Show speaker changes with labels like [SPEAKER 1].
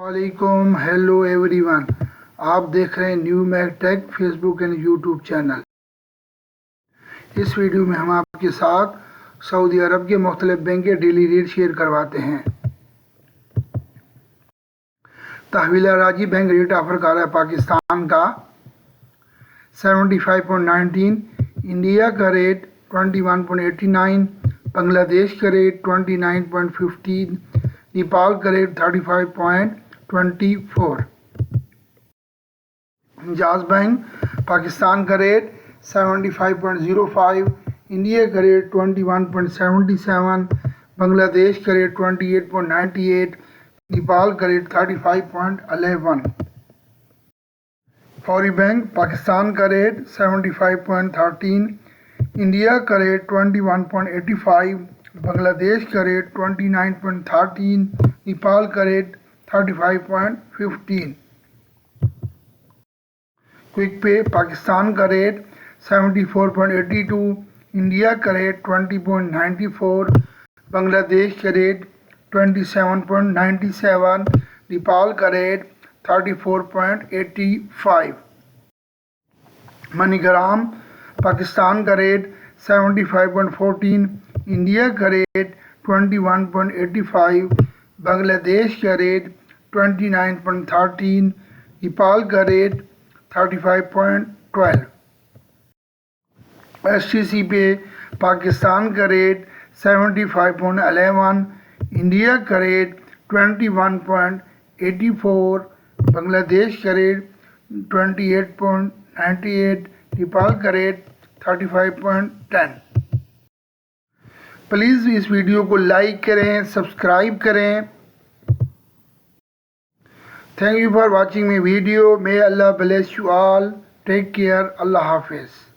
[SPEAKER 1] वालेकुम, hello everyone. आप देख रहे हैं new Mac tech Facebook and YouTube channel. इस वीडियो में हम आपके साथ सऊदी अरब के मुख्तलिफ बैंक के डेली रेट शेयर करवाते हैं। तहवीला राजी बैंक रेट ऑफर कर रहा है पाकिस्तान का 75.19, इंडिया का रेट 21.89, बांग्लादेश का रेट 29.15, नेपाल का रेट 35.24। जाज बैंक पाकिस्तान का रेट 75.05, इंडिया का रेट 21.77, बांग्लादेश का रेट 28.98, नेपाल का रेट 35.11। फौरी बैंक पाकिस्तान का रेट 75.13, इंडिया का रेट 21.85, बांग्लादेश का रेट 29.13, नेपाल का रेट 35.15। क्विक पे पाकिस्तान का रेट 74.82, इंडिया का रेट 20.94, बांग्लादेश का रेट 27.97, नेपाल का रेट 34.85। मनीग्राम पाकिस्तान का रेट 75.14, इंडिया का रेट 21.85, बांग्लादेश का रेट 29.13, नेपाल का रेट 35.12। STC पे पाकिस्तान का रेट 75.11, इंडिया का रेट 21.84, बांग्लादेश का रेट 28.98, नेपाल का रेट 35.10। प्लीज़ इस वीडियो को लाइक करें, सब्सक्राइब करें। Thank you for watching my video. May Allah bless you all. Take care. Allah Hafiz.